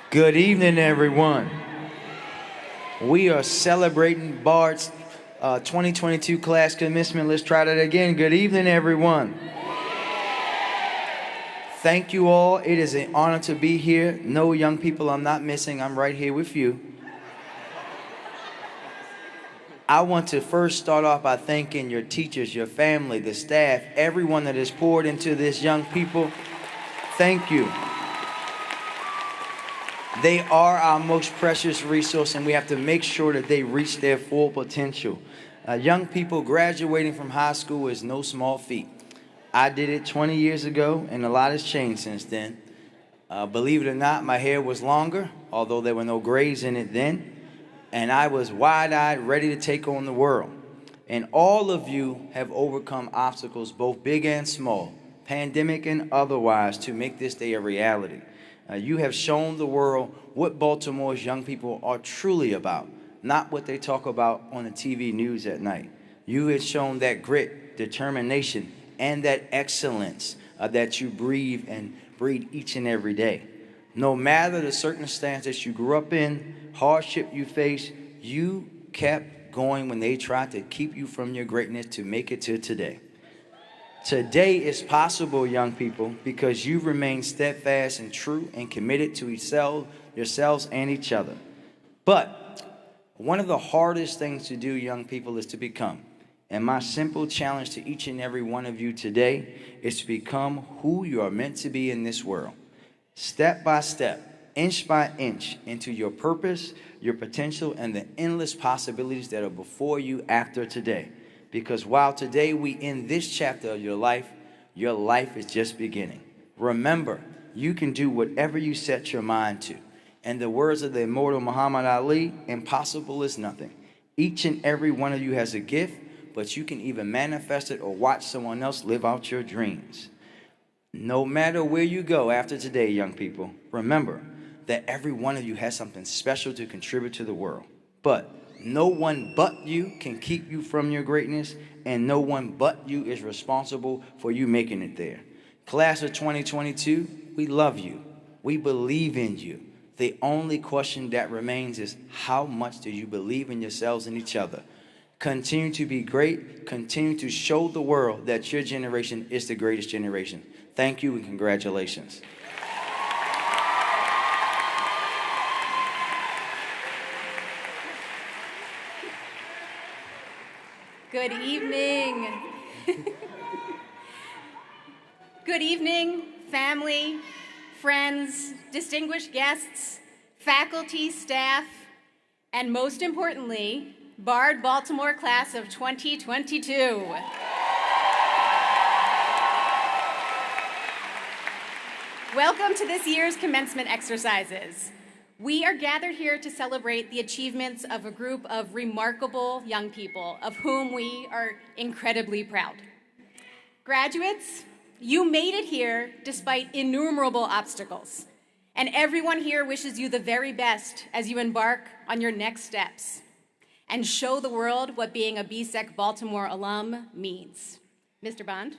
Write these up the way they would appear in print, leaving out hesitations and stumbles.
Good evening, everyone. We are celebrating Bard's 2022 class commencement. Let's try that again. Good evening, everyone. Thank you all. It is an honor to be here. No, young people, I'm not missing. I'm right here with you. I want to first start off by thanking your teachers, your family, the staff, everyone that has poured into this young people. Thank you. They are our most precious resource, and we have to make sure that they reach their full potential. Young people graduating from high school is no small feat. I did it 20 years ago, and a lot has changed since then. Believe it or not, my hair was longer, although there were no grays in it then. And I was wide-eyed, ready to take on the world. And all of you have overcome obstacles, both big and small, pandemic and otherwise, to make this day a reality. You have shown the world what Baltimore's young people are truly about, not what they talk about on the TV news at night. You have shown that grit, determination, and that excellence that you breathe and breathe each and every day. No matter the circumstances you grew up in, hardship you faced, you kept going when they tried to keep you from your greatness to make it to today. Today is possible, young people, because you remain steadfast and true and committed to yourselves and each other. But one of the hardest things to do, young people, is to become. And my simple challenge to each and every one of you today is to become who you are meant to be in this world. Step by step, inch by inch, into your purpose, your potential, and the endless possibilities that are before you after today. Because while today we end this chapter of your life is just beginning. Remember, you can do whatever you set your mind to. In the words of the immortal Muhammad Ali, impossible is nothing. Each and every one of you has a gift, but you can either manifest it or watch someone else live out your dreams. No matter where you go after today, young people, remember that every one of you has something special to contribute to the world. But no one but you can keep you from your greatness, and no one but you is responsible for you making it there. Class of 2022, we love you. We believe in you. The only question that remains is, how much do you believe in yourselves and each other? Continue to be great. Continue to show the world that your generation is the greatest generation. Thank you and congratulations. Good evening. Good evening, family, friends, distinguished guests, faculty, staff, and most importantly, Bard Baltimore class of 2022. Welcome to this year's commencement exercises. We are gathered here to celebrate the achievements of a group of remarkable young people of whom we are incredibly proud. Graduates, you made it here despite innumerable obstacles, and everyone here wishes you the very best as you embark on your next steps and show the world what being a BSEC Baltimore alum means. Mr. Bond?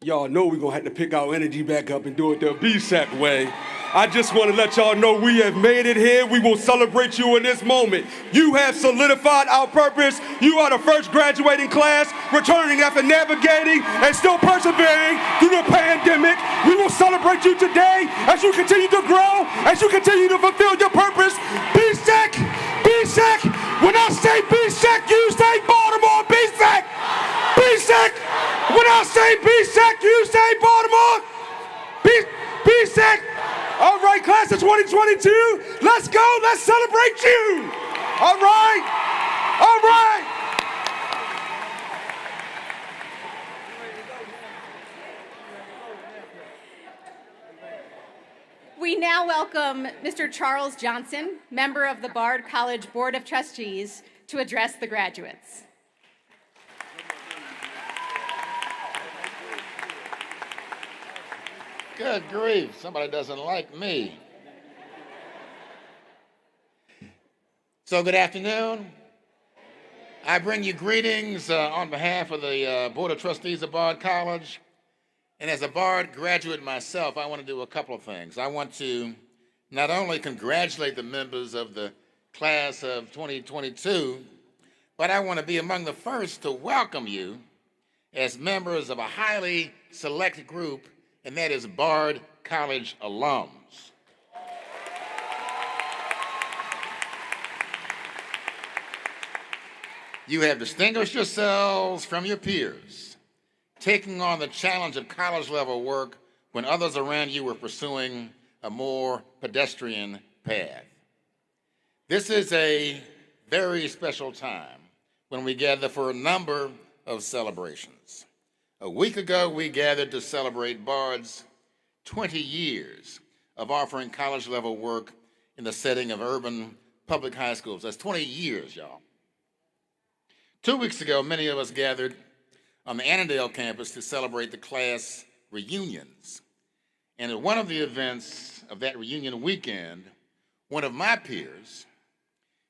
Y'all know we're gonna have to pick our energy back up and do it the BSEC way. I just want to let y'all know we have made it here. We will celebrate you in this moment. You have solidified our purpose. You are the first graduating class, returning after navigating and still persevering through the pandemic. We will celebrate you today as you continue to grow, as you continue to fulfill your purpose. BSEC, BSEC. When I say BSEC, you say Baltimore. BSEC, BSEC. When I say BSEC, you say Baltimore. BSEC. All right, class of 2022, let's go, let's celebrate you. All right, all right. We now welcome Mr. Charles Johnson, member of the Bard College Board of Trustees, to address the graduates. Good grief, somebody doesn't like me. So good afternoon. I bring you greetings on behalf of the Board of Trustees of Bard College. And as a Bard graduate myself, I want to do a couple of things. I want to not only congratulate the members of the class of 2022, but I want to be among the first to welcome you as members of a highly select group, and that is Bard College alums. You have distinguished yourselves from your peers, taking on the challenge of college-level work when others around you were pursuing a more pedestrian path. This is a very special time when we gather for a number of celebrations. A week ago, we gathered to celebrate Bard's 20 years of offering college-level work in the setting of urban public high schools. That's 20 years, y'all. 2 weeks ago, many of us gathered on the Annandale campus to celebrate the class reunions. And at one of the events of that reunion weekend, one of my peers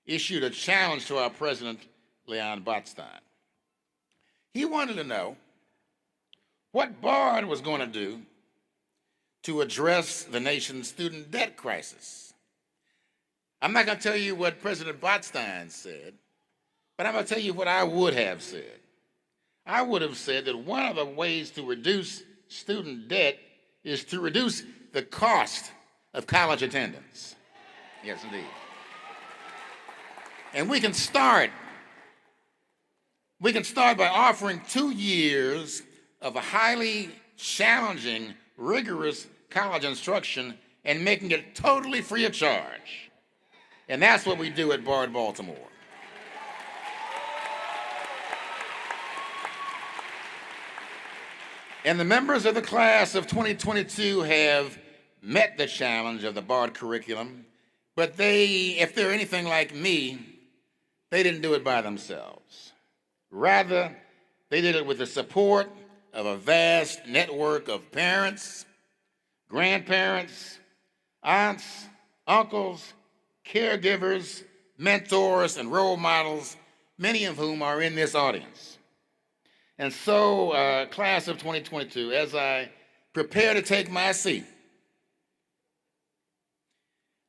issued a challenge to our president, Leon Botstein. He wanted to know what Bard was going to do to address the nation's student debt crisis. I'm not going to tell you what President Botstein said, but I'm going to tell you what I would have said. I would have said that one of the ways to reduce student debt is to reduce the cost of college attendance. Yes, indeed. And we can start by offering 2 years of a highly challenging, rigorous college instruction and making it totally free of charge. And that's what we do at Bard Baltimore. And the members of the class of 2022 have met the challenge of the BARD curriculum, but if they're anything like me, they didn't do it by themselves. Rather, they did it with the support of a vast network of parents, grandparents, aunts, uncles, caregivers, mentors, and role models, many of whom are in this audience. And so, class of 2022, as I prepare to take my seat,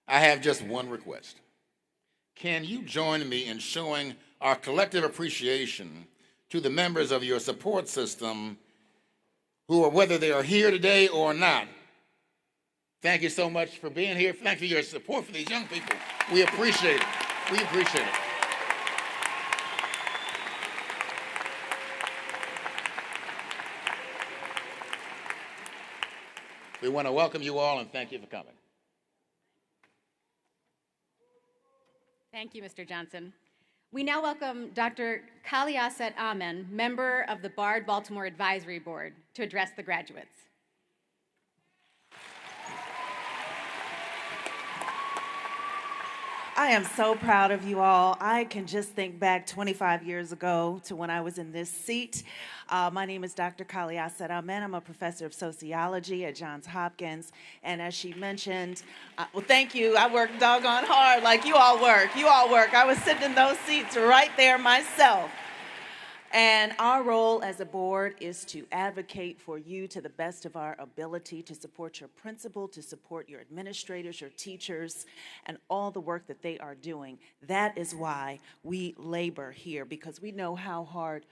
I have just one request. Can you join me in showing our collective appreciation to the members of your support system who are, whether they are here today or not? Thank you so much for being here. Thank you for your support for these young people. We appreciate it. We appreciate it. We want to welcome you all and thank you for coming. Thank you, Mr. Johnson. We now welcome Dr. Kaliaset Amen, member of the BARD Baltimore Advisory Board, to address the graduates. I am so proud of you all. I can just think back 25 years ago to when I was in this seat. My name is Dr. Kaliaset Amen. I'm a professor of sociology at Johns Hopkins. And as she mentioned, well, thank you. I work doggone hard like you all work. You all work. I was sitting in those seats right there myself. And our role as a board is to advocate for you to the best of our ability, to support your principal, to support your administrators, your teachers, and all the work that they are doing. That is why we labor here, because we know how hard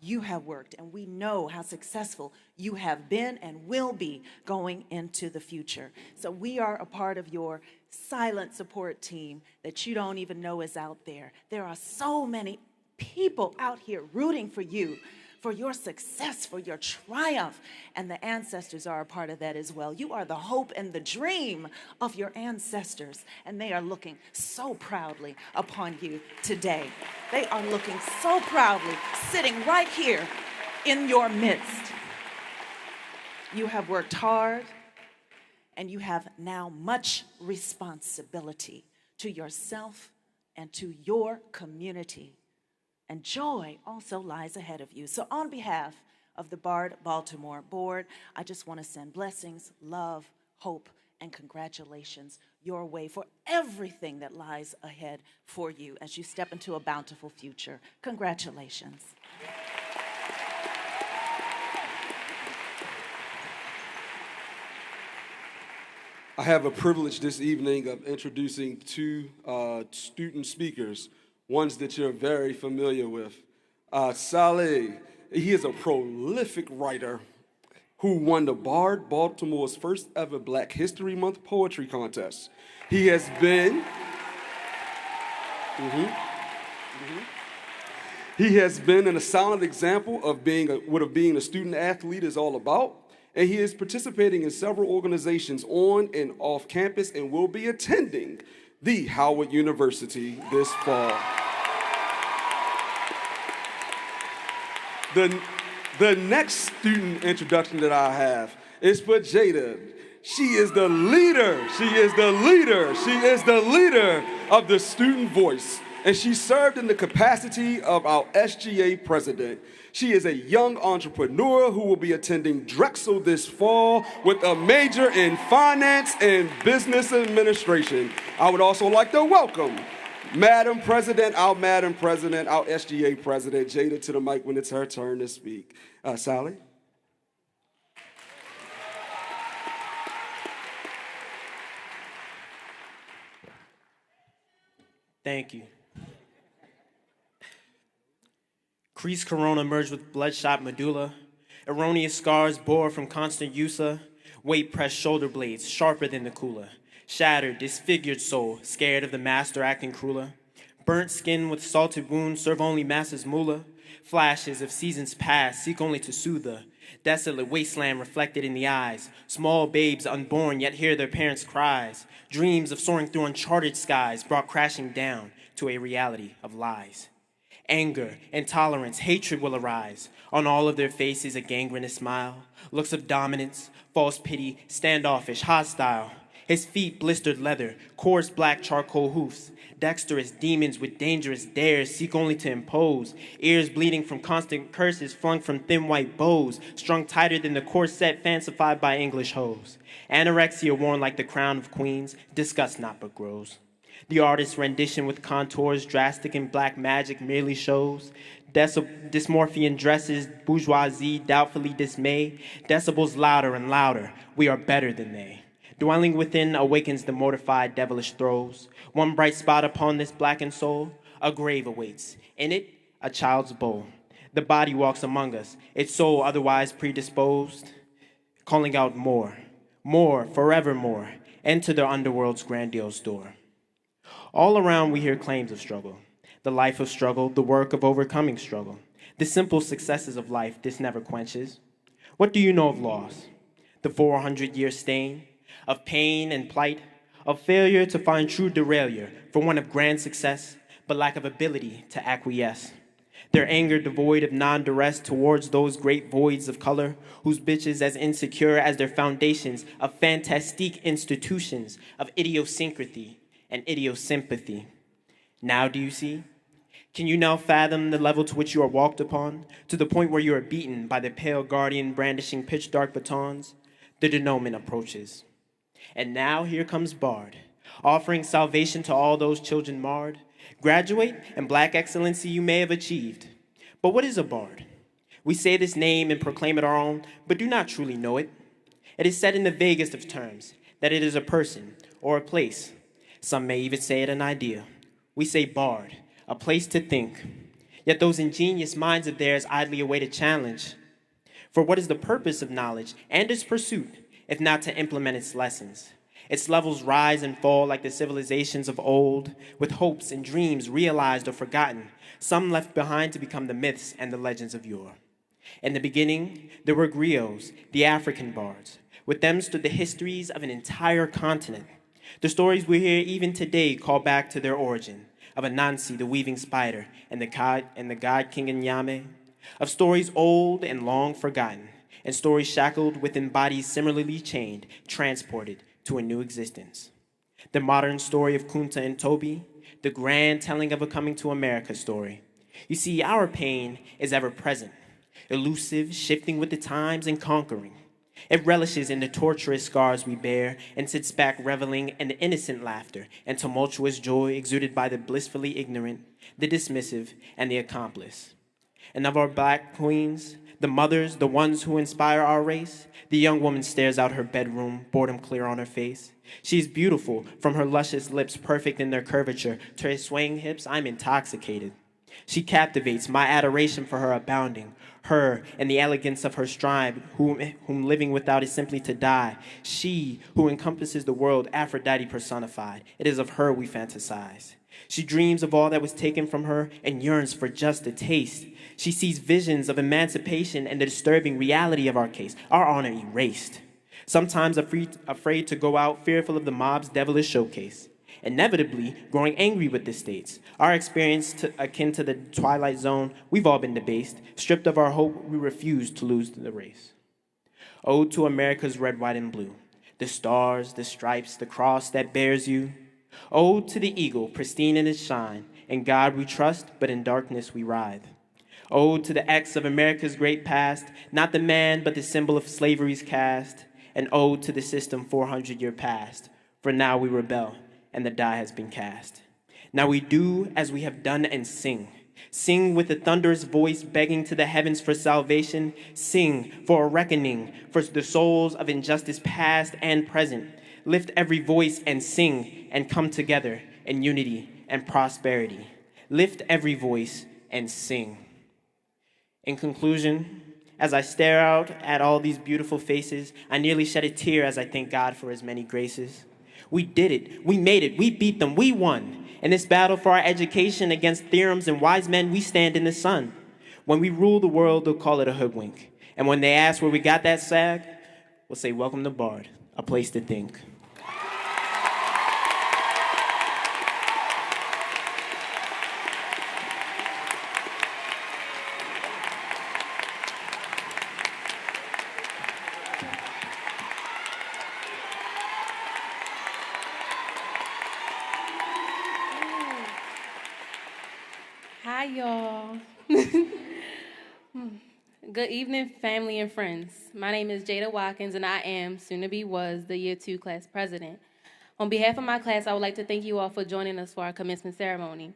you have worked, and we know how successful you have been and will be going into the future. So we are a part of your silent support team that you don't even know is out there. There are so many people out here rooting for you, for your success, for your triumph, and the ancestors are a part of that as well. You are the hope and the dream of your ancestors, and they are looking so proudly upon you today. They are looking so proudly, sitting right here in your midst. You have worked hard, and you have now much responsibility to yourself and to your community. And joy also lies ahead of you. So on behalf of the BARD Baltimore Board, I just want to send blessings, love, hope, and congratulations your way for everything that lies ahead for you as you step into a bountiful future. Congratulations. I have a privilege this evening of introducing two student speakers, ones that you're very familiar with. Saleh, he is a prolific writer who won the BARD Baltimore's first ever Black History Month poetry contest. He has been, he has been a solid example of what being a student athlete is all about. And he is participating in several organizations on and off campus and will be attending the Howard University this fall. The next student introduction that I have is for Jada. She is the leader. She is the leader. She is the leader of the student voice. And she served in the capacity of our SGA president. She is a young entrepreneur who will be attending Drexel this fall with a major in finance and business administration. I would also like to welcome Madam President, our SGA president, Jada, to the mic when it's her turn to speak. Sally? Thank you. Creased corona merged with bloodshot medulla. Erroneous scars bore from constant use. Weight-pressed shoulder blades, sharper than the cooler. Shattered, disfigured soul, scared of the master acting crueler. Burnt skin with salted wounds serve only master's moolah. Flashes of seasons past seek only to soothe the desolate wasteland reflected in the eyes. Small babes unborn yet hear their parents' cries. Dreams of soaring through uncharted skies brought crashing down to a reality of lies. Anger, intolerance, hatred will arise. On all of their faces, a gangrenous smile. Looks of dominance, false pity, standoffish, hostile. His feet blistered leather, coarse black charcoal hoofs. Dexterous demons with dangerous dares seek only to impose. Ears bleeding from constant curses flung from thin white bows, strung tighter than the corset fancified by English hoes. Anorexia worn like the crown of queens, disgust not but grows. The artist's rendition with contours drastic and black magic merely shows. Dysmorphian dresses, bourgeoisie doubtfully dismay. Decibels louder and louder, we are better than they. Dwelling within awakens the mortified devilish throes. One bright spot upon this blackened soul, a grave awaits. In it, a child's bowl. The body walks among us, its soul otherwise predisposed, calling out more, more, forevermore, enter the underworld's grandiose door. All around we hear claims of struggle, the life of struggle, the work of overcoming struggle. The simple successes of life this never quenches. What do you know of loss? The 400-year stain, of pain and plight, of failure to find true derailleur for one of grand success, but lack of ability to acquiesce. Their anger devoid of non-duress towards those great voids of color, whose bitches as insecure as their foundations of fantastique institutions, of idiosyncrasy and idiosympathy. Now do you see? Can you now fathom the level to which you are walked upon, to the point where you are beaten by the pale guardian brandishing pitch-dark batons? The denouement approaches. And now here comes Bard, offering salvation to all those children marred. Graduate, and black excellency you may have achieved. But what is a bard? We say this name and proclaim it our own, but do not truly know it. It is said in the vaguest of terms that it is a person or a place. Some may even say it an idea. We say bard, a place to think. Yet those ingenious minds of theirs idly await a challenge. For what is the purpose of knowledge and its pursuit, if not to implement its lessons? Its levels rise and fall like the civilizations of old, with hopes and dreams realized or forgotten, some left behind to become the myths and the legends of yore. In the beginning, there were griots, the African bards. With them stood the histories of an entire continent. The stories we hear even today call back to their origin, of Anansi, the weaving spider, and the god King Nyame, of stories old and long forgotten, and stories shackled within bodies similarly chained, transported to a new existence. The modern story of Kunta and Toby, the grand telling of a coming to America story. You see, our pain is ever present, elusive, shifting with the times and conquering. It relishes in the torturous scars we bear and sits back reveling in the innocent laughter and tumultuous joy exuded by the blissfully ignorant, the dismissive, and the accomplice. And of our black queens, the mothers, the ones who inspire our race, the young woman stares out her bedroom, boredom clear on her face. She is beautiful, from her luscious lips perfect in their curvature to her swaying hips, I'm intoxicated. She captivates, my adoration for her abounding, her and the elegance of her stride, whom living without is simply to die. She who encompasses the world, Aphrodite personified, it is of her we fantasize. She dreams of all that was taken from her and yearns for just a taste. She sees visions of emancipation and the disturbing reality of our case, our honor erased. Sometimes afraid to go out, fearful of the mob's devilish showcase. Inevitably, growing angry with the states. Our experience akin to the Twilight Zone, we've all been debased. Stripped of our hope, we refuse to lose the race. Ode to America's red, white, and blue. The stars, the stripes, the cross that bears you. Ode to the eagle, pristine in its shine. In God we trust, but in darkness we writhe. Ode to the X of America's great past, not the man, but the symbol of slavery's caste. An ode to the system 400-year past, for now we rebel, and the die has been cast. Now we do as we have done and sing. Sing with a thunderous voice begging to the heavens for salvation. Sing for a reckoning for the souls of injustice past and present. Lift every voice and sing and come together in unity and prosperity. Lift every voice and sing. In conclusion, as I stare out at all these beautiful faces, I nearly shed a tear as I thank God for his many graces. We did it. We made it. We beat them. We won. In this battle for our education against theorems and wise men, we stand in the sun. When we rule the world, they'll call it a hoodwink. And when they ask where we got that sag, we'll say, welcome to Bard, a place to think. y'all. Good evening, family and friends. My name is Jada Watkins, and I am, soon to be was, the Year 2 class president. On behalf of my class, I would like to thank you all for joining us for our commencement ceremony.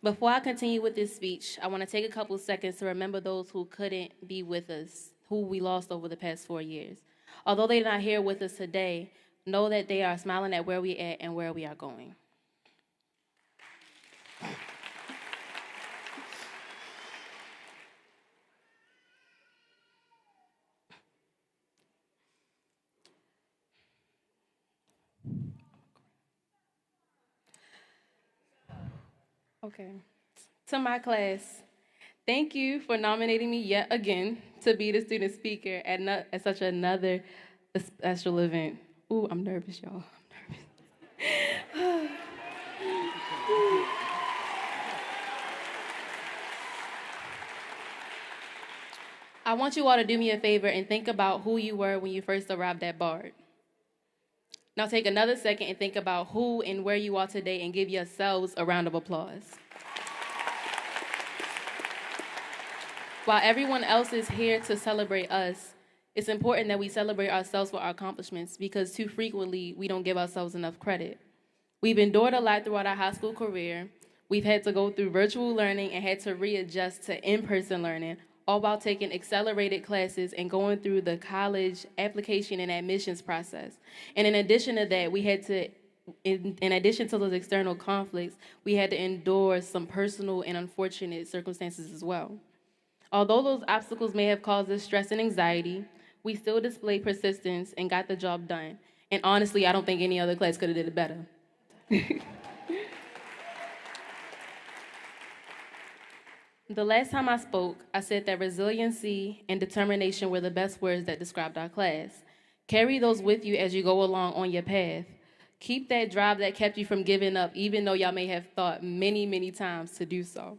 Before I continue with this speech, I want to take a couple seconds to remember those who couldn't be with us, who we lost over the past 4 years. Although they're not here with us today, know that they are smiling at where we're at and where we are going. Okay. To my class, thank you for nominating me yet again to be the student speaker at such another special event. Ooh, I'm nervous, y'all. I'm nervous. I want you all to do me a favor and think about who you were when you first arrived at Bard. Now take another second and think about who and where you are today and give yourselves a round of applause. While everyone else is here to celebrate us, it's important that we celebrate ourselves for our accomplishments because too frequently we don't give ourselves enough credit. We've endured a lot throughout our high school career. We've had to go through virtual learning and had to readjust to in-person learning, all while taking accelerated classes and going through the college application and admissions process. And in addition to that, we had to, in addition to those external conflicts, we had to endure some personal and unfortunate circumstances as well. Although those obstacles may have caused us stress and anxiety, we still displayed persistence and got the job done. And honestly, I don't think any other class could have did it better. The last time I spoke, I said that resiliency and determination were the best words that described our class. Carry those with you as you go along on your path. Keep that drive that kept you from giving up, even though y'all may have thought many, many times to do so.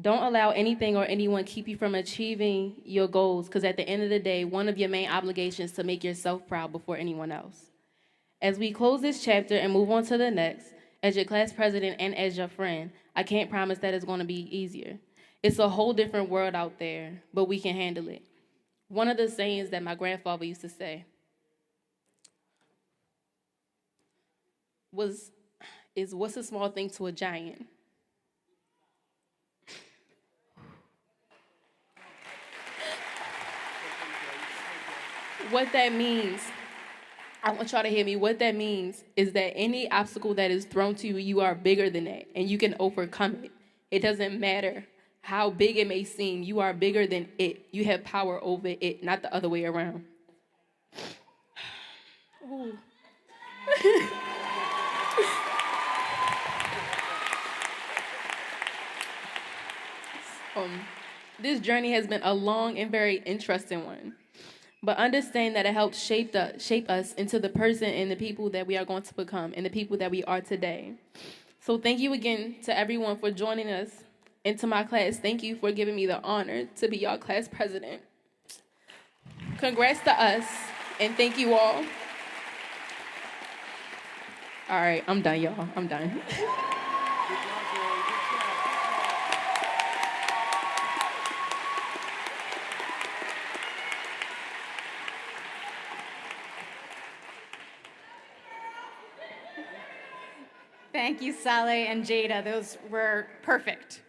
Don't allow anything or anyone keep you from achieving your goals, because at the end of the day, one of your main obligations is to make yourself proud before anyone else. As we close this chapter and move on to the next, as your class president and as your friend, I can't promise that it's going to be easier. It's a whole different world out there, but we can handle it. One of the sayings that my grandfather used to say is what's a small thing to a giant? What that means, I want y'all to hear me. What that means is that any obstacle that is thrown to you, you are bigger than that, and you can overcome it. It doesn't matter how big it may seem, you are bigger than it. You have power over it, not the other way around. This journey has been a long and very interesting one. But understand that it helped shape us into the person and the people that we are going to become and the people that we are today. So thank you again to everyone for joining us. And to my class, thank you for giving me the honor to be your class president. Congrats to us, and thank you all. All right, I'm done, y'all. I'm done. Thank you, Saleh and Jada. Those were perfect.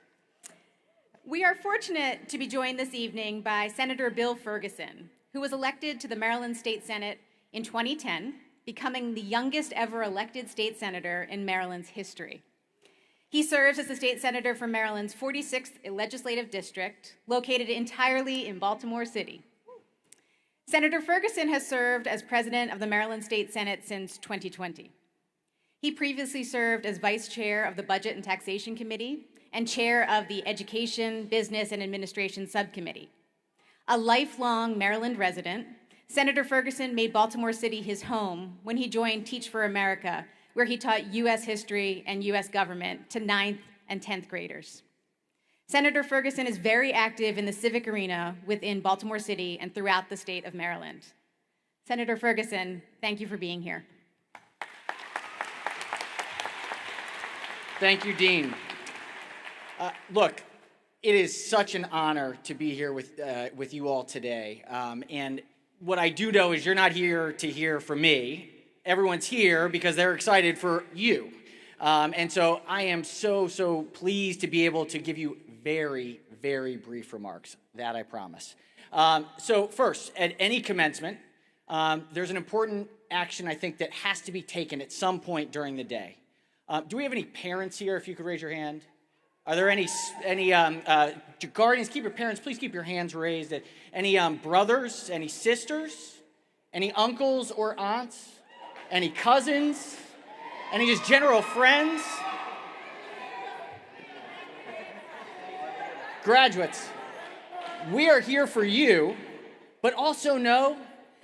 We are fortunate to be joined this evening by Senator Bill Ferguson, who was elected to the Maryland State Senate in 2010, becoming the youngest ever elected state senator in Maryland's history. He serves as the state senator for Maryland's 46th legislative district, located entirely in Baltimore City. Senator Ferguson has served as president of the Maryland State Senate since 2020. He previously served as vice chair of the Budget and Taxation Committee and chair of the Education, Business, and Administration Subcommittee. A lifelong Maryland resident, Senator Ferguson made Baltimore City his home when he joined Teach for America, where he taught U.S. history and U.S. government to 9th and 10th graders. Senator Ferguson is very active in the civic arena within Baltimore City and throughout the state of Maryland. Senator Ferguson, thank you for being here. Thank you, Dean. Look, it is such an honor to be here with you all today. And what I do know is you're not here to hear from me. Everyone's here because they're excited for you. And so I am so pleased to be able to give you very, very brief remarks. That I promise. So first, at any commencement, there's an important action I think that has to be taken at some point during the day. Do we have any parents here? If you could raise your hand. Are there any guardians? Keep your parents, please keep your hands raised. Any brothers, any sisters, any uncles or aunts, any cousins, any just general friends? Graduates, we are here for you, but also know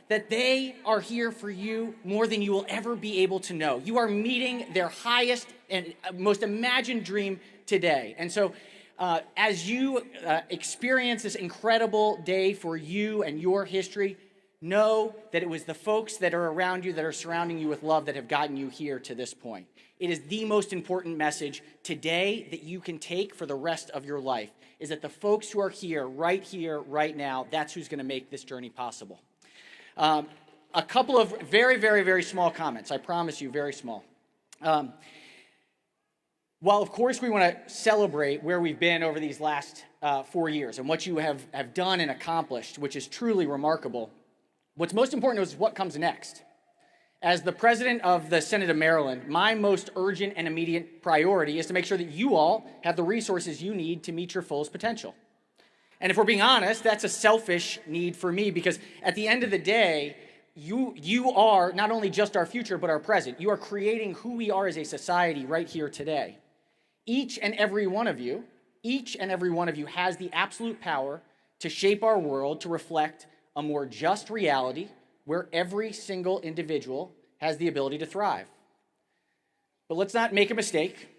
that they are here for you more than you will ever be able to know. You are meeting their highest and most imagined dream today. And so as you experience this incredible day for you and your history, know that it was the folks that are around you, that are surrounding you with love, that have gotten you here to this point. It is the most important message today that you can take for the rest of your life, is that the folks who are here, right now, that's who's going to make this journey possible. A couple of very, very, very small comments. I promise you, very small. While, of course, we want to celebrate where we've been over these last 4 years and what you have done and accomplished, which is truly remarkable, what's most important is what comes next. As the president of the Senate of Maryland, my most urgent and immediate priority is to make sure that you all have the resources you need to meet your fullest potential. And if we're being honest, that's a selfish need for me, because at the end of the day, you are not only just our future, but our present. You are creating who we are as a society right here today. Each and every one of you has the absolute power to shape our world to reflect a more just reality where every single individual has the ability to thrive. But let's not make a mistake.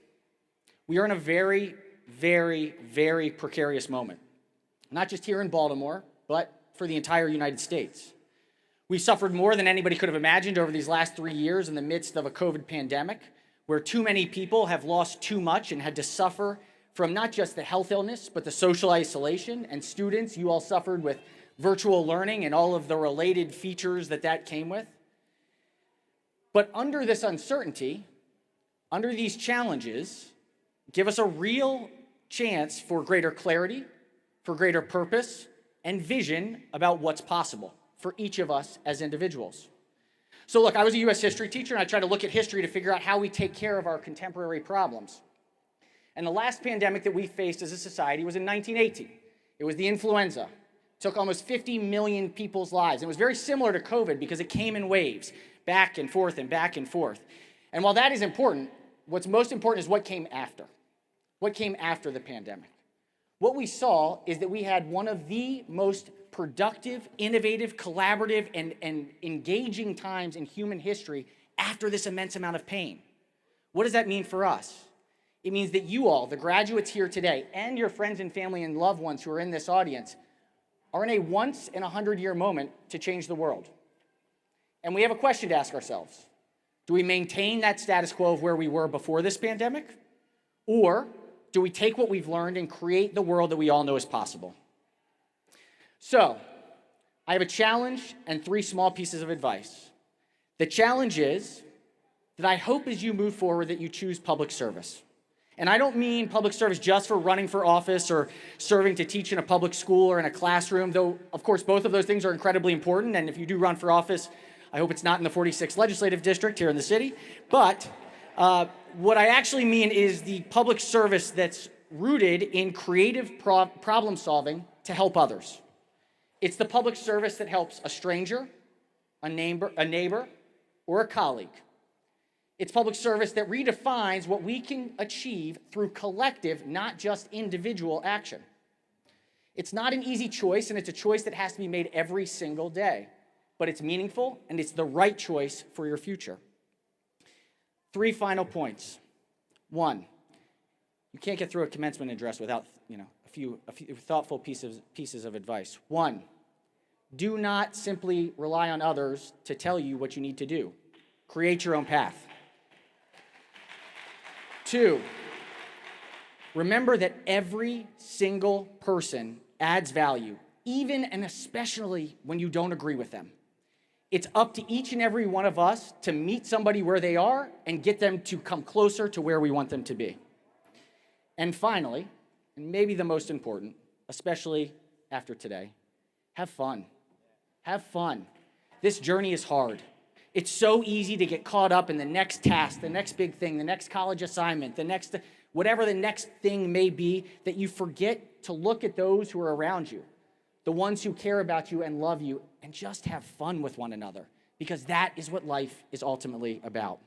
We are in a very, very, very precarious moment. Not just here in Baltimore, but for the entire United States. We've suffered more than anybody could have imagined over these last 3 years in the midst of a COVID pandemic, where too many people have lost too much and had to suffer from not just the health illness, but the social isolation. And students, you all suffered with virtual learning and all of the related features that came with. But under this uncertainty, under these challenges, give us a real chance for greater clarity, for greater purpose, and vision about what's possible for each of us as individuals. So look, I was a U.S. history teacher, and I tried to look at history to figure out how we take care of our contemporary problems. And the last pandemic that we faced as a society was in 1918. It was the influenza. It took almost 50 million people's lives. It was very similar to COVID because it came in waves, back and forth and back and forth. And while that is important, what's most important is what came after. What came after the pandemic? What we saw is that we had one of the most productive, innovative, collaborative, and engaging times in human history after this immense amount of pain. What does that mean for us? It means that you all, the graduates here today, and your friends and family and loved ones who are in this audience, are in a once-in-a-100-year moment to change the world. And we have a question to ask ourselves. Do we maintain that status quo of where we were before this pandemic? Or do we take what we've learned and create the world that we all know is possible? So, I have a challenge and 3 small pieces of advice. The challenge is that I hope as you move forward that you choose public service. And I don't mean public service just for running for office or serving to teach in a public school or in a classroom, though, of course, both of those things are incredibly important. And if you do run for office, I hope it's not in the 46th legislative district here in the city. But what I actually mean is the public service that's rooted in creative problem solving to help others. It's the public service that helps a stranger, a neighbor, or a colleague. It's public service that redefines what we can achieve through collective, not just individual action. It's not an easy choice, and it's a choice that has to be made every single day. But it's meaningful, and it's the right choice for your future. 3 final points. 1, you can't get through a commencement address without a few thoughtful pieces of advice. 1, do not simply rely on others to tell you what you need to do. Create your own path. 2, Remember that every single person adds value, even and especially when you don't agree with them. It's up to each and every one of us to meet somebody where they are and get them to come closer to where we want them to be. And finally, and maybe the most important, especially after today, have fun. Have fun. This journey is hard. It's so easy to get caught up in the next task, the next big thing, the next college assignment, whatever the next thing may be, that you forget to look at those who are around you, the ones who care about you and love you, and just have fun with one another, because that is what life is ultimately about.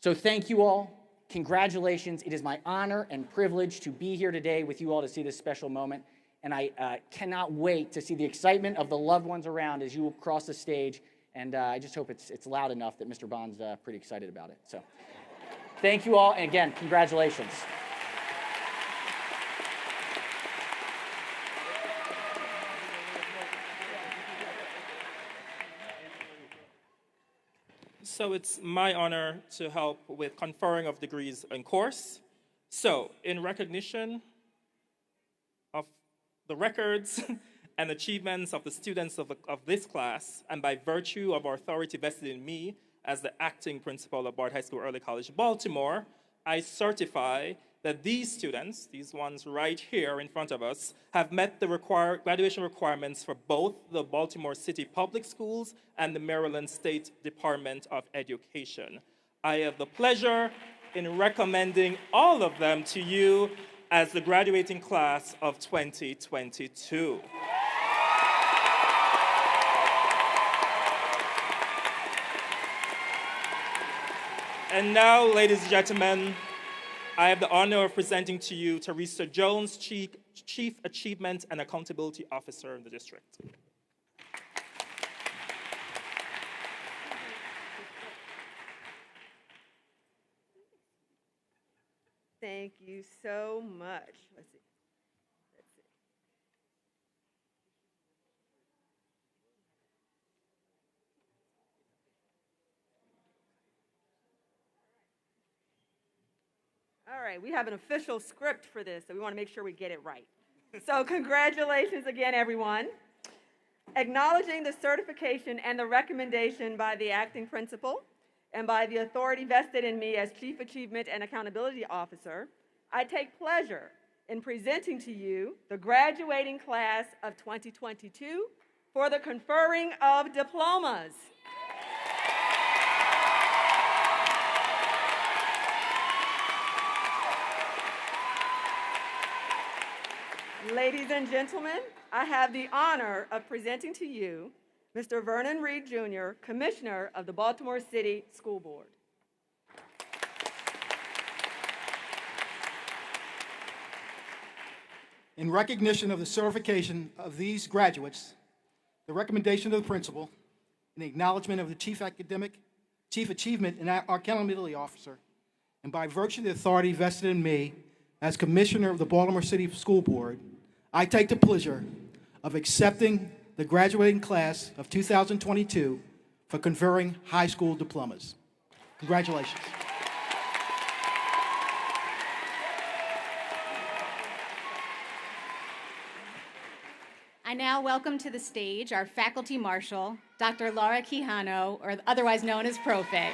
So thank you all. Congratulations. It is my honor and privilege to be here today with you all to see this special moment, and I cannot wait to see the excitement of the loved ones around as you cross the stage, and I just hope it's loud enough that Mr. Bond's pretty excited about it. So thank you all, and again, congratulations. So it's my honor to help with conferring of degrees in course. So in recognition of the records and achievements of the students of this class, and by virtue of our authority vested in me as the acting principal of Bard High School Early College, Baltimore, I certify that these students, these ones right here in front of us, have met the graduation requirements for both the Baltimore City Public Schools and the Maryland State Department of Education. I have the pleasure in recommending all of them to you as the graduating class of 2022. And now, ladies and gentlemen, I have the honor of presenting to you Teresa Jones, Chief Achievement and Accountability Officer in the district. Thank you so much. Let's see. All right, we have an official script for this, so we want to make sure we get it right. So congratulations again, everyone. Acknowledging the certification and the recommendation by the acting principal and by the authority vested in me as Chief Achievement and Accountability Officer, I take pleasure in presenting to you the graduating class of 2022 for the conferring of diplomas. Ladies and gentlemen, I have the honor of presenting to you Mr. Vernon Reed, Jr., Commissioner of the Baltimore City School Board. In recognition of the certification of these graduates, the recommendation of the principal, and the acknowledgement of the Chief Achievement and Accountability Officer, and by virtue of the authority vested in me as Commissioner of the Baltimore City School Board, I take the pleasure of accepting the graduating class of 2022 for conferring high school diplomas. Congratulations. I now welcome to the stage our faculty marshal, Dr. Laura Quijano, or otherwise known as Profe.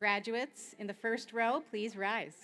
Graduates in the first row, please rise.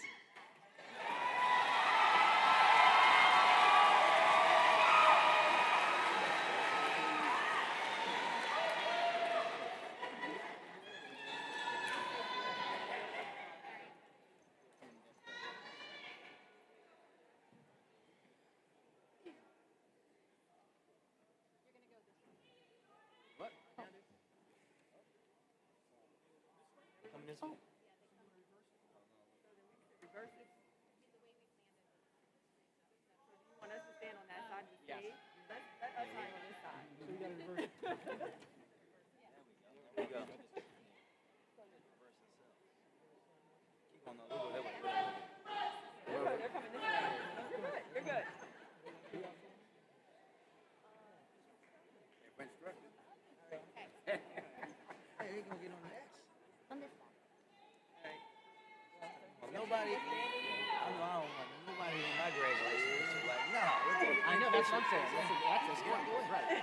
nobody. I don't want nobody in my graduation. It's like, no. I know, that's what I'm saying. That's important, right.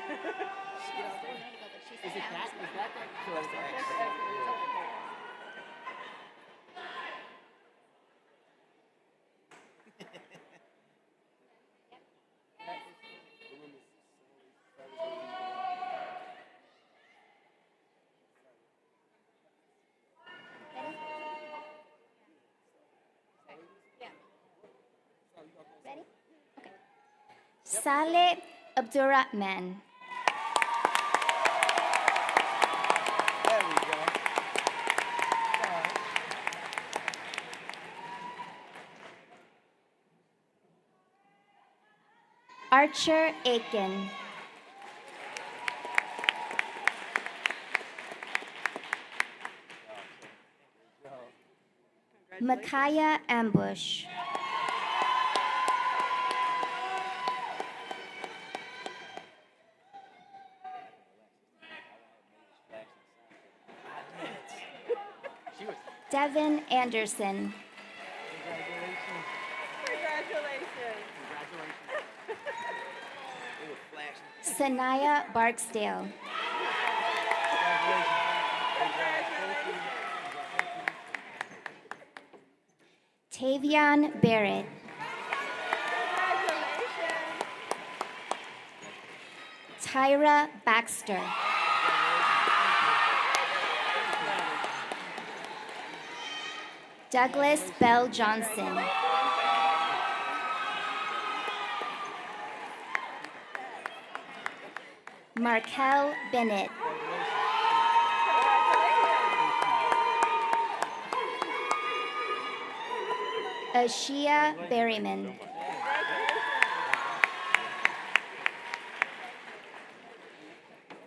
Is it that? Is that the That's the extra. Ready? Okay. Saleh Abdurrahman. There we go. Archer Aiken. Micaiah Ambush. Devin Anderson. Congratulations. Sanaya Barksdale. Tavion Barrett. Tyra Baxter. Douglas Bell Johnson. Markel Bennett. Ashia Berryman.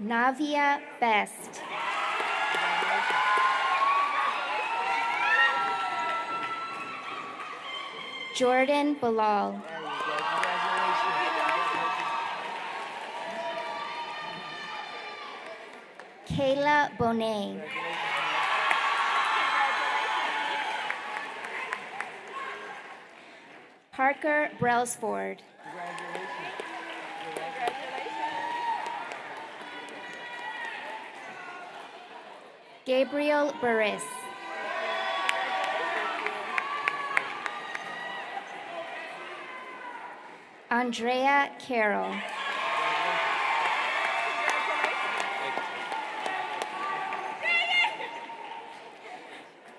Navia Best. Jordan Bilal. Kayla Bonet. Parker Brailsford. Gabriel Burris. Andrea Carroll.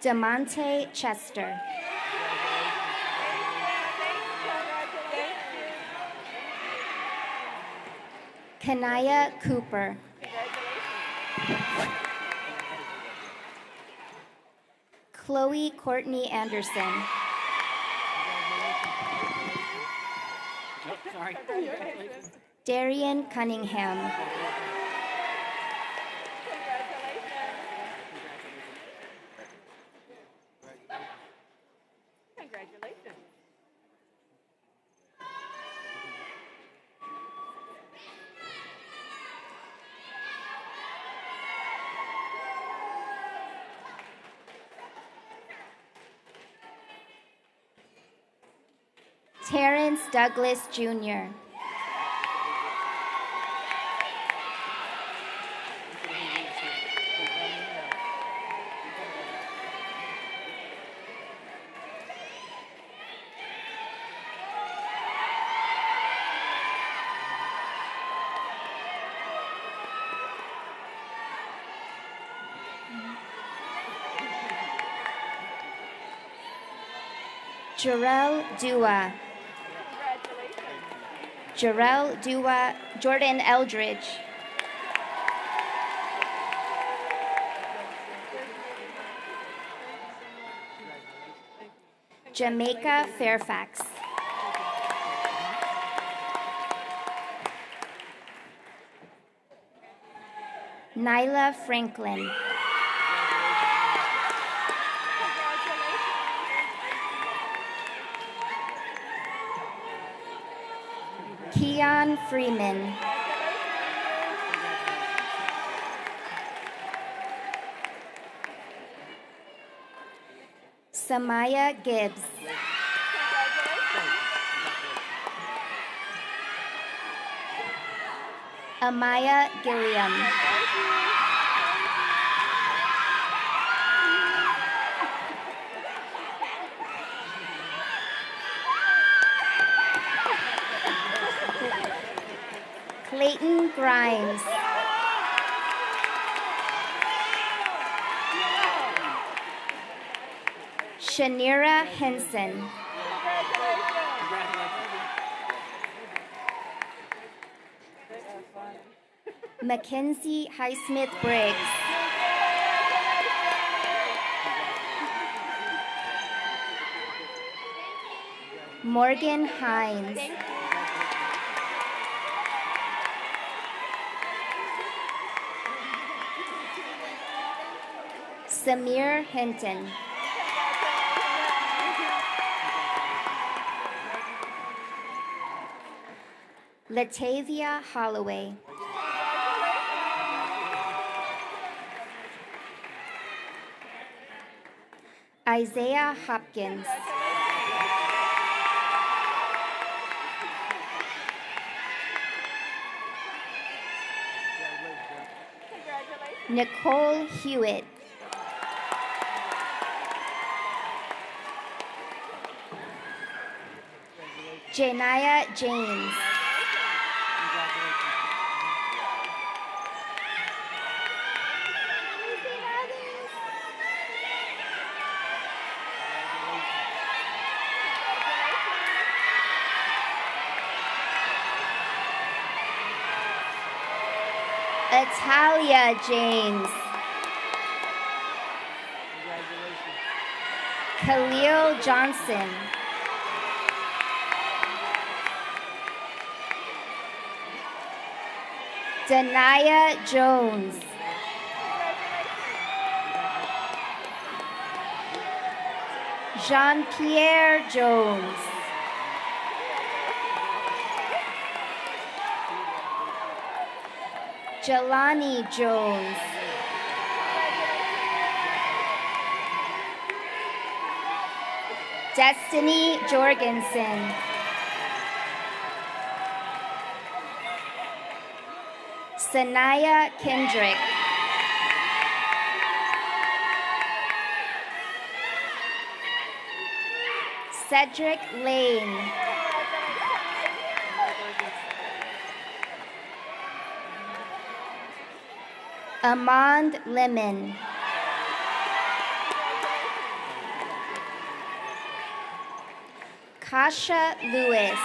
Demonte Chester. Kanaya Cooper. Chloe Courtney Anderson. Sorry. Darian Cunningham. Congratulations. Terrence Douglas Jr. Jarrell Dua. Jarrell Dua, Jordan Eldridge. Jamaica Fairfax. Nyla Franklin. Keon Freeman. Samaya Gibbs. Amaya Gilliam. Clayton Grimes. Shanira Henson. Mackenzie Highsmith Briggs. Morgan Hines. Samir Hinton. Latavia Holloway. Isaiah Hopkins. Nicole Hewitt. Janaya James. Atalia James. Khalil Johnson. Danaya Jones. Jean-Pierre Jones. Jelani Jones. Destiny Jorgensen. Sanaya Kendrick. Cedric Lane. Amand Lemon. Kasha Lewis.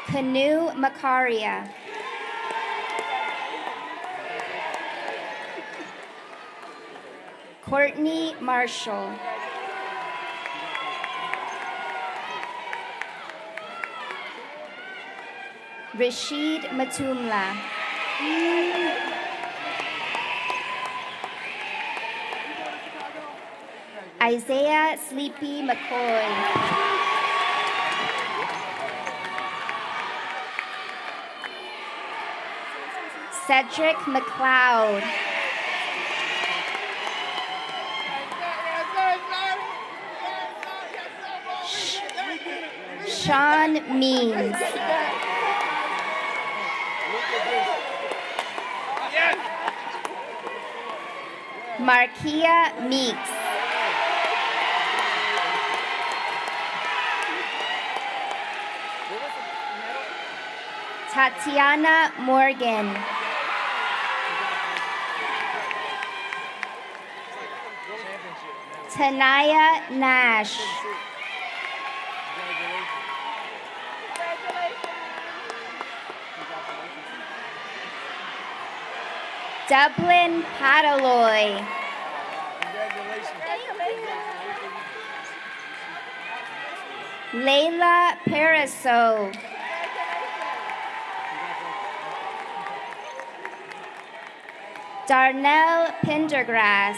Kanu Makaria. Courtney Marshall. Rashid Matumla. Isaiah Sleepy McCoy. Cedric McLeod. Sean Means. Markia Meeks. Tatiana Morgan. Tanaya Nash. Dublin Padaloy. Layla Paraso. Darnell Pendergrass.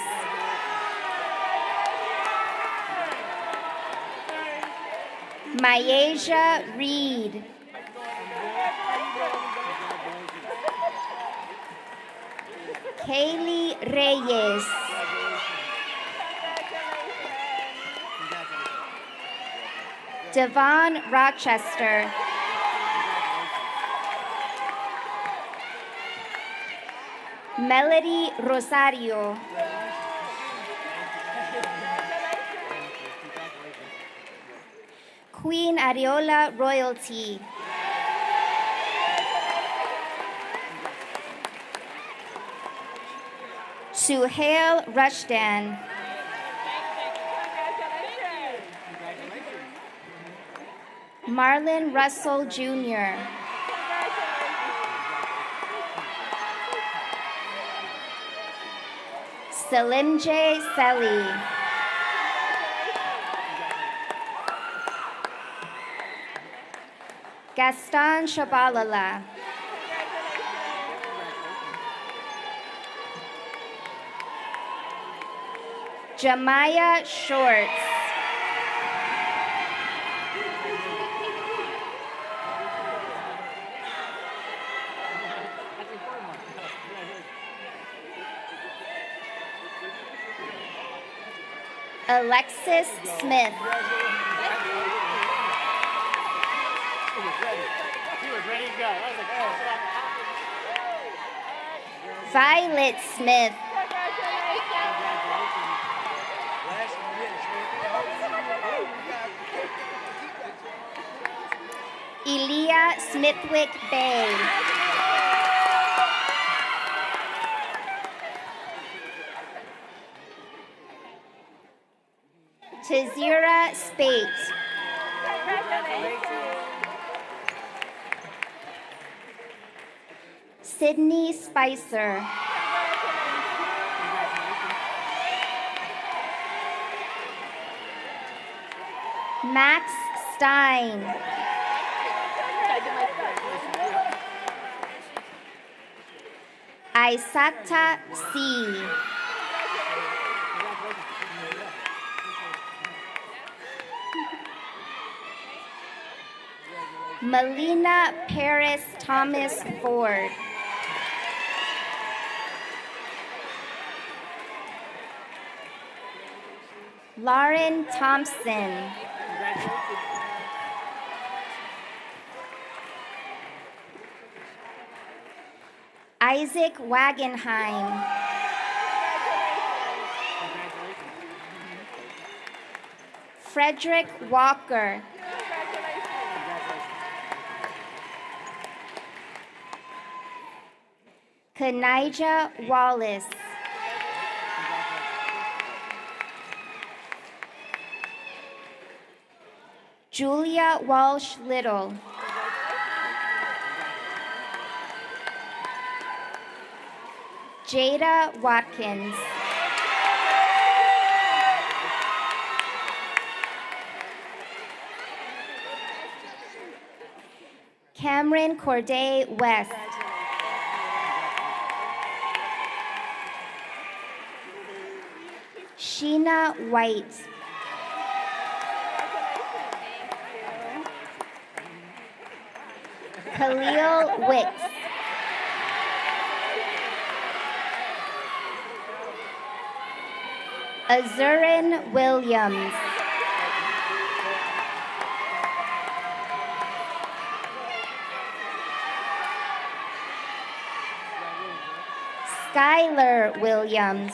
Myasia Reed. Kaylee Reyes. Devon Rochester. Melody Rosario. Queen Ariola Royalty. Suhail Rushdan. Marlon Russell Jr. Salimjay Seli. Gaston Shabalala. Jamaya Shorts. Alexis Smith. Violet Smith. Elia Smithwick Bay. Tazira Spate. Sydney Spicer. Max Stein. Isata C. Melina Paris Thomas Ford. Lauren Thompson. Isaac Wagenheim. Frederick Walker. Kanija Wallace. Julia Walsh Little. Jada Watkins. Cameron Corday West. Sheena White. Khalil Wicks. Azurin Williams. Skylar Williams.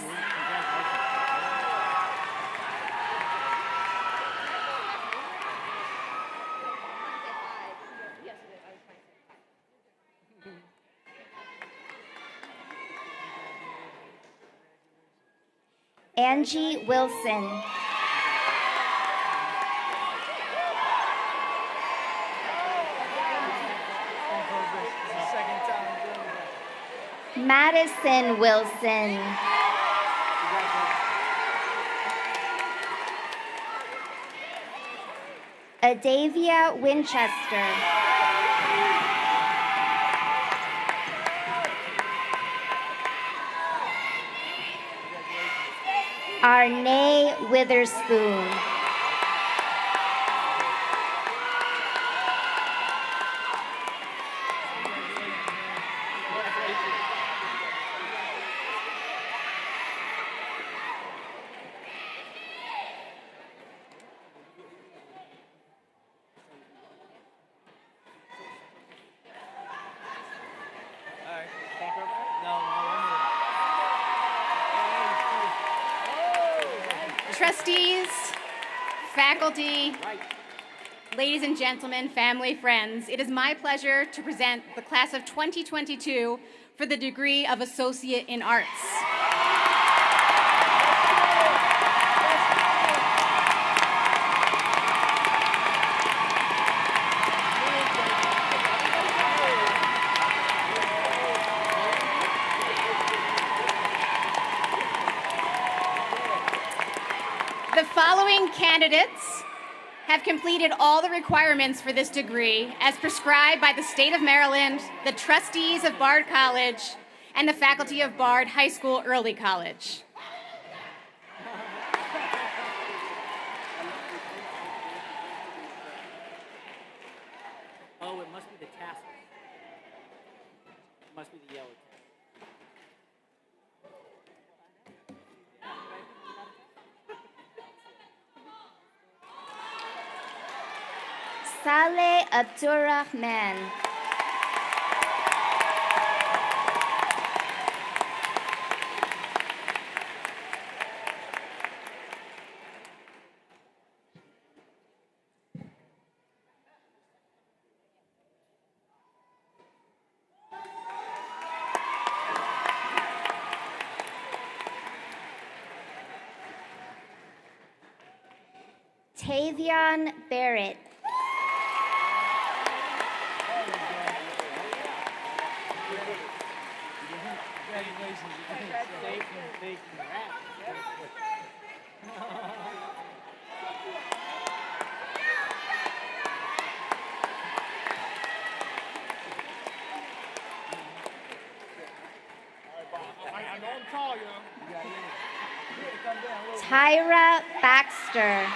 Angie Wilson. Madison Wilson. Adavia Winchester. Arne Witherspoon. Trustees, faculty, ladies and gentlemen, family, friends, it is my pleasure to present the class of 2022 for the degree of Associate in Arts. The following candidates have completed all the requirements for this degree as prescribed by the state of Maryland, the trustees of Bard College, and the faculty of Bard High School Early College. Oh, it must be the tassel. It must be the yellow tassel. Saleh Abdurrahman. Tavion Barrett. Tyra Baxter.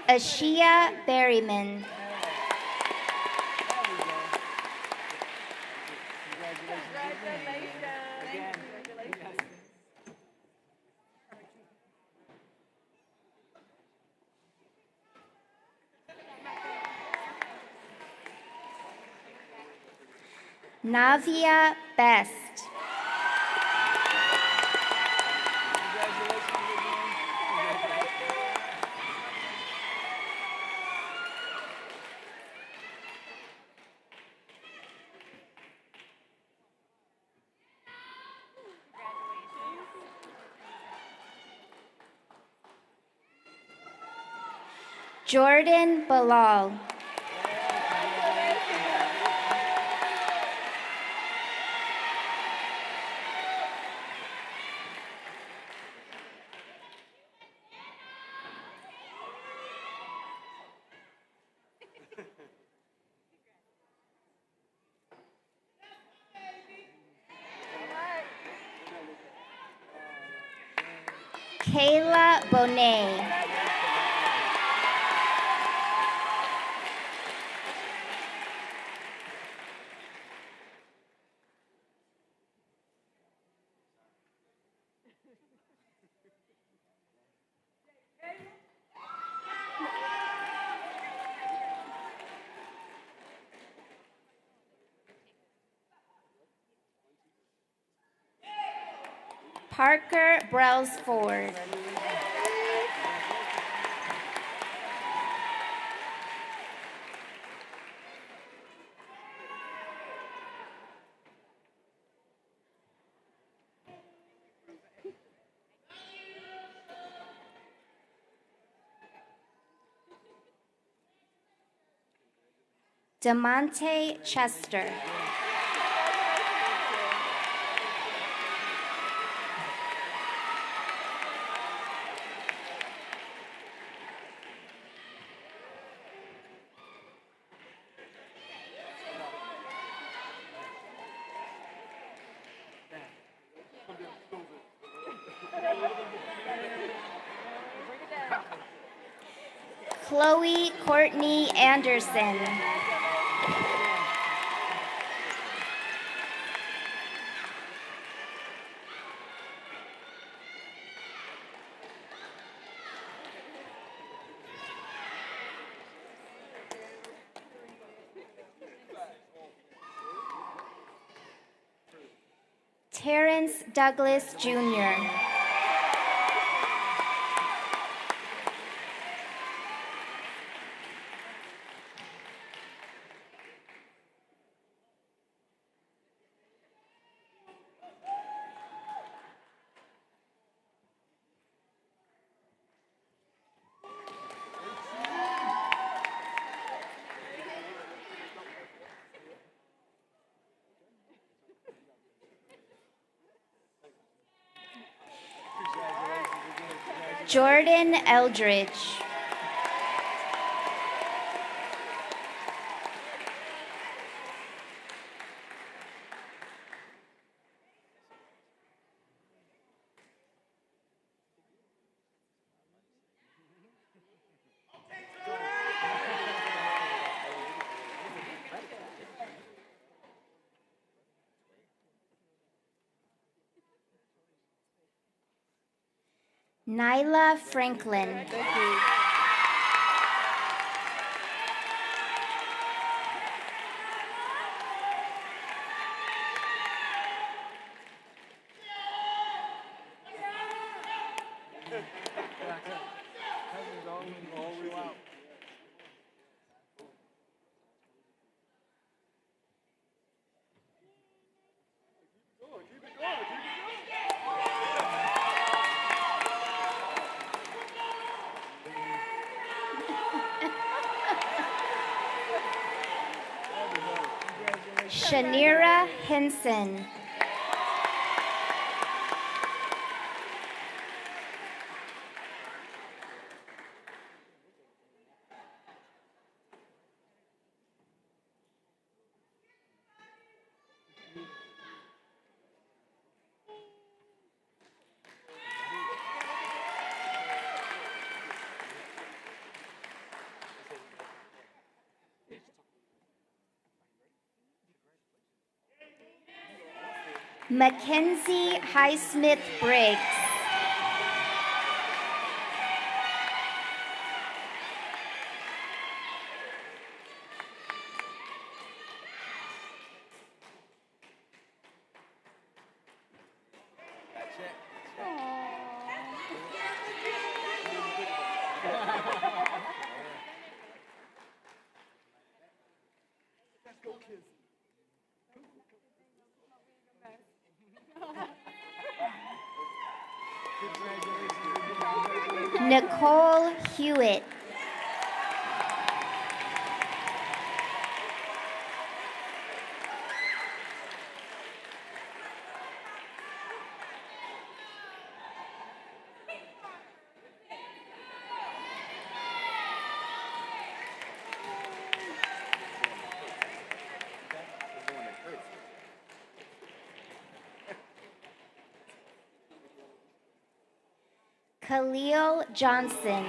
Ashia Berryman. Navia Best. Jordan Bilal. Kayla Bonet. Parker Brailsford. Demonte Chester. Chloe Courtney Anderson. Terrence Douglas Jr. Jordan Eldridge. Nyla Franklin. Shanira Henson. Mackenzie Highsmith Briggs. Nicole Hewitt. Khalil Johnson.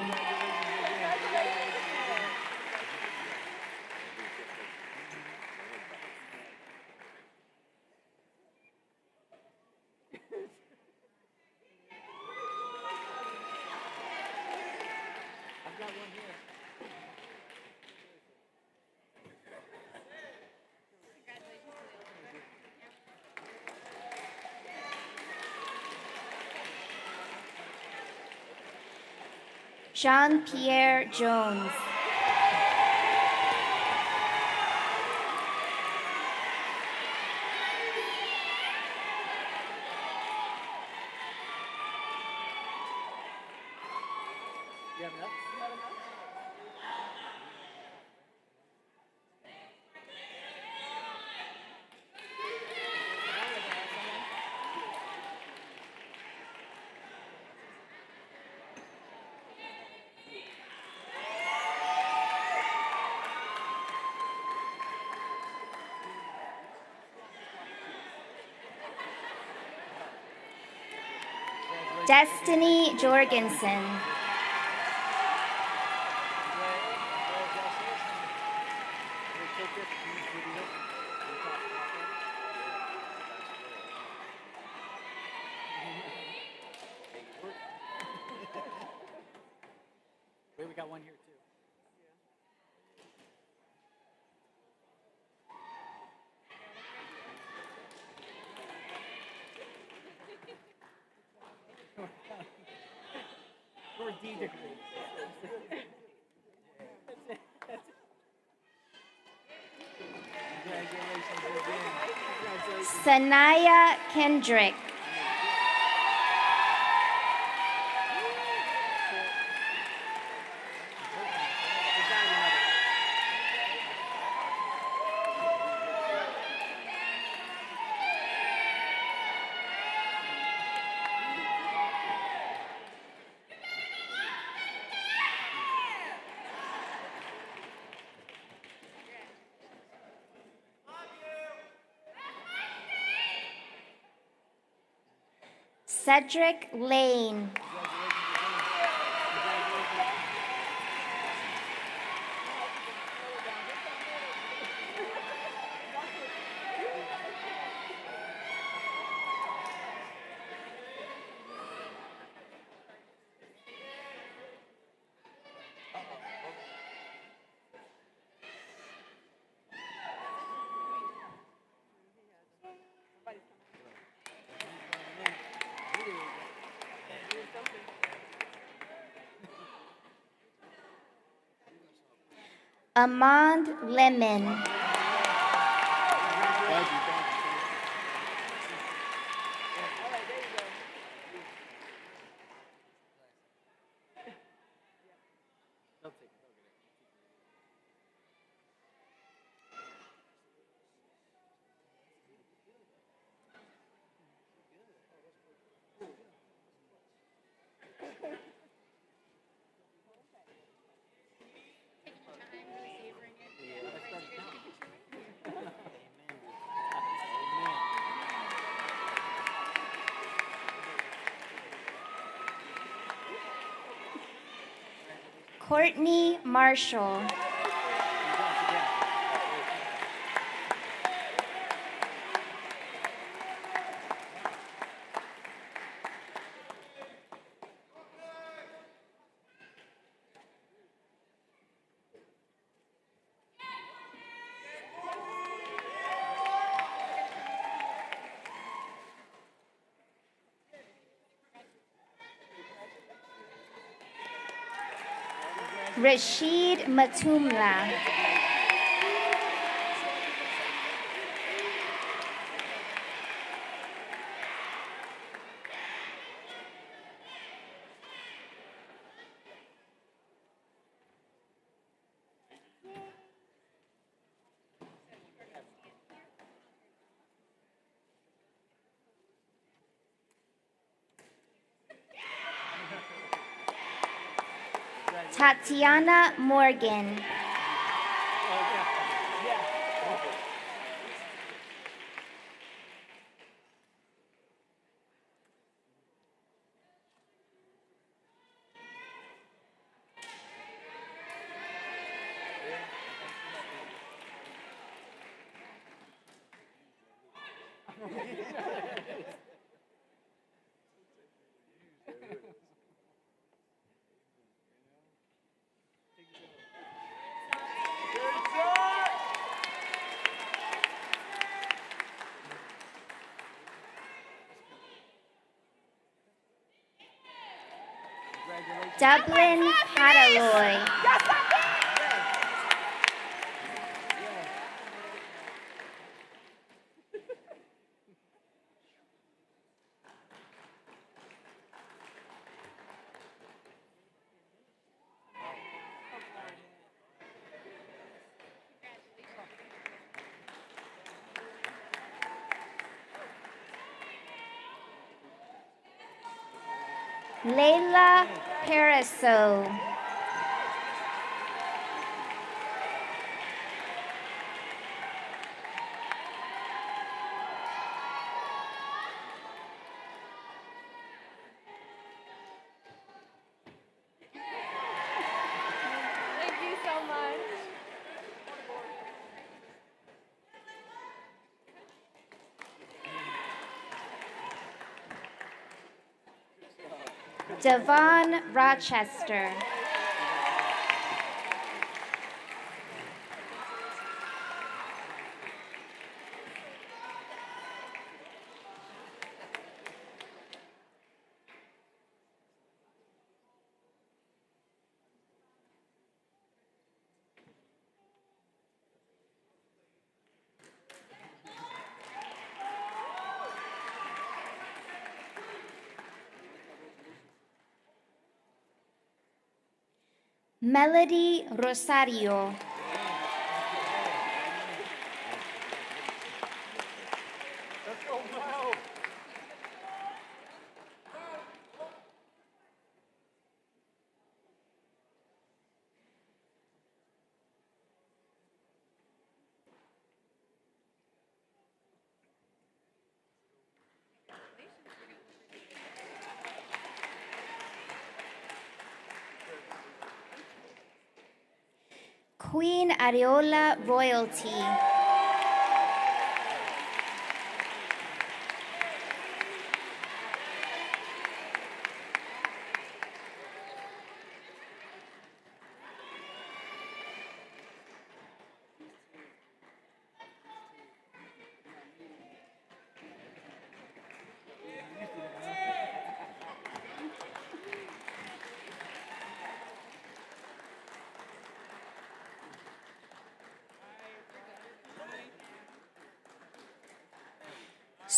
Jean-Pierre Jones. Destiny Jorgensen. Wait, we got one here too. Sanaya Kendrick. Cedric Lane. Amand Lemon. Courtney Marshall. Rashid Matumla. Tatiana Morgan. Dublin Hadaloy. Leila Paraso. Thank you so much. Devon Rochester. Melody Rosario. Queen Areola Royalty.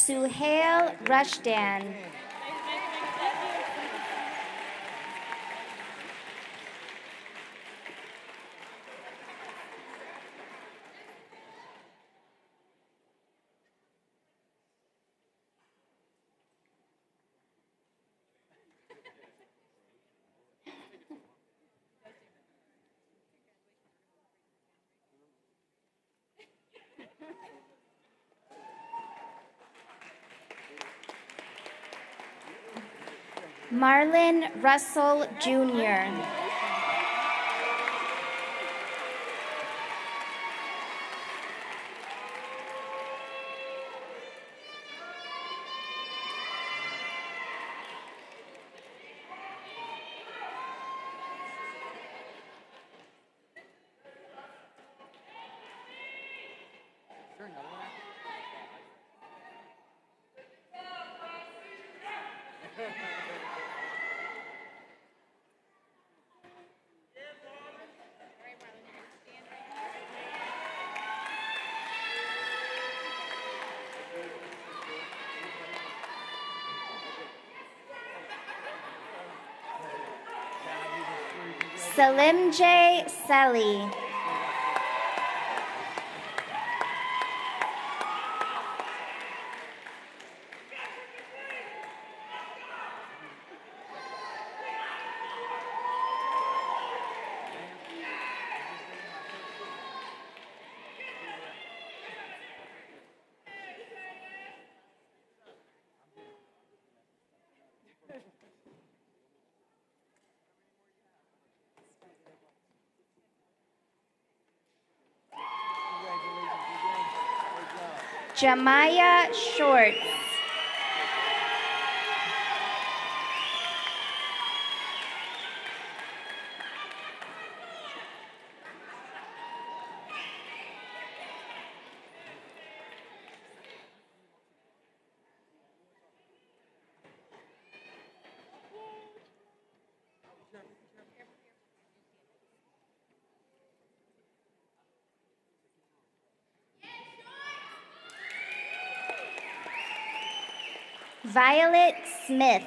Suhail Rushdan. Marlon Russell Jr. Salim J. Selly. Jamaya Shorts. Violet Smith.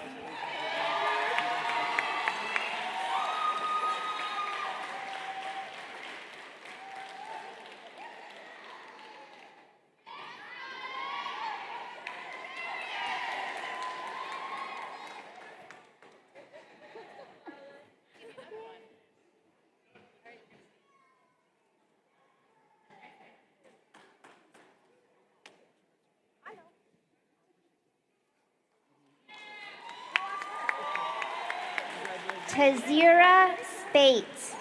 Tazira Spate.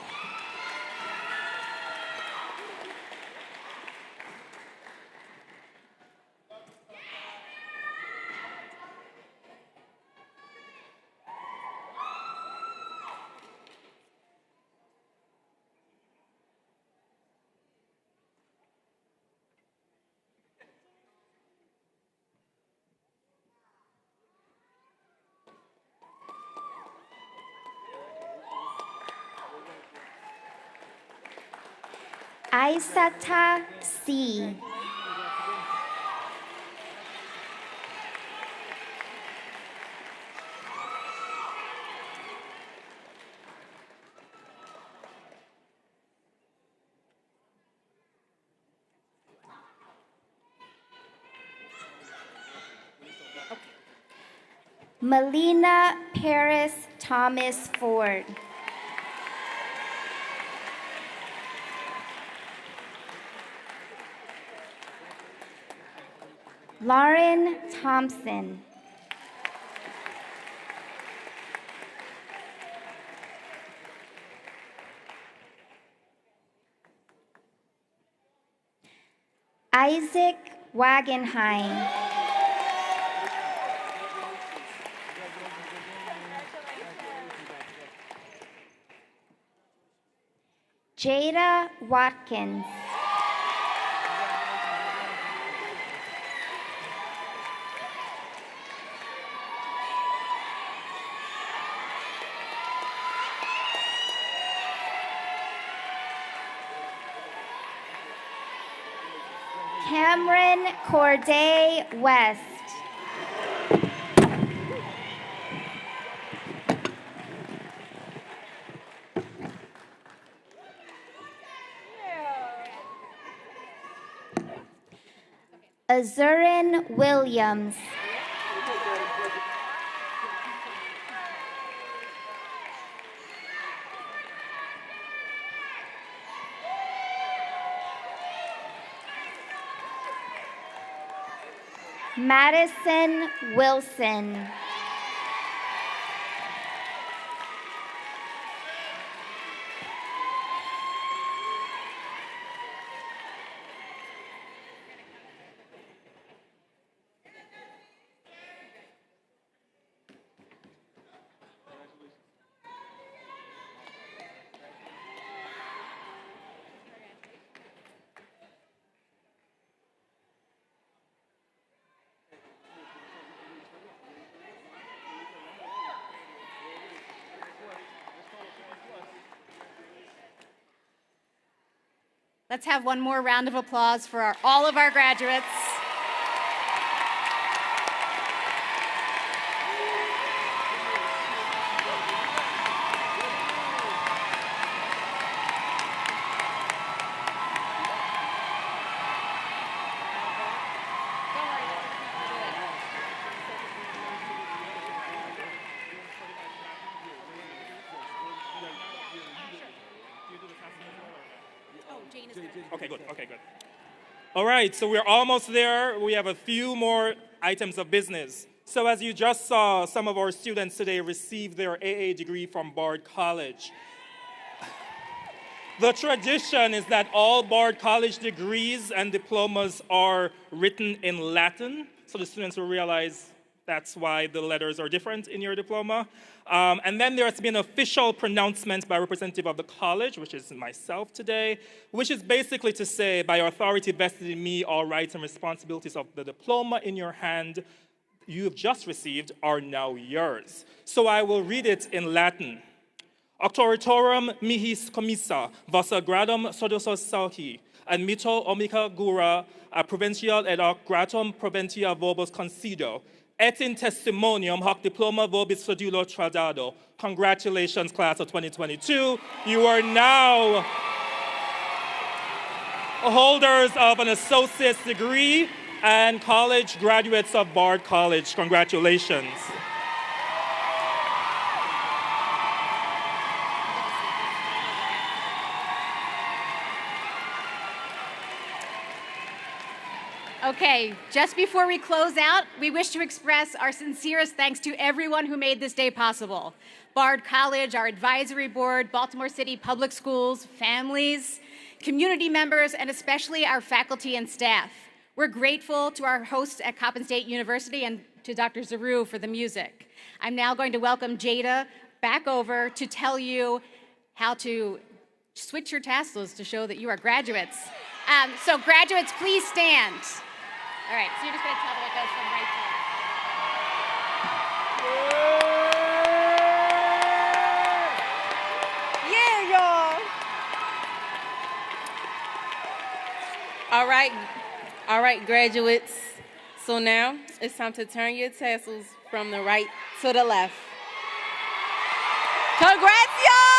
Isata C. Melina Paris Thomas Ford. Lauren Thompson. Isaac Wagenheim. Jada Watkins. Cameron Corday West. Azurin Williams. Madison Wilson. Let's have one more round of applause for all of our graduates. Okay, good. Okay, good. All right, so we're almost there. We have a few more items of business. So as you just saw, some of our students today received their AA degree from Bard College. The tradition is that all Bard College degrees and diplomas are written in Latin, so the students will realize that's why the letters are different in your diploma. And then there has been an official pronouncement by a representative of the college, which is myself today, which is basically to say, by authority vested in me, all rights and responsibilities of the diploma in your hand you have just received are now yours. So I will read it in Latin. Auctoritorum mihis commissa, vossa gradum sodosos sauhi, admito omica gura, a provincial et hoc gratum proventia vobis concedo, et in testimonium hoc diploma vobis sedulo tradado. Congratulations, class of 2022. You are now holders of an associate's degree and college graduates of Bard College. Congratulations. Okay, just before we close out, we wish to express our sincerest thanks to everyone who made this day possible. Bard College, our advisory board, Baltimore City Public Schools, families, community members, and especially our faculty and staff. We're grateful to our hosts at Coppin State University and to Dr. Zaru for the music. I'm now going to welcome Jada back over to tell you how to switch your tassels to show that you are graduates. So graduates, please stand. All right, so you're just going to tell them what goes from right to left. Yeah, y'all. All right, graduates. So now it's time to turn your tassels from the right to the left. Congrats, y'all!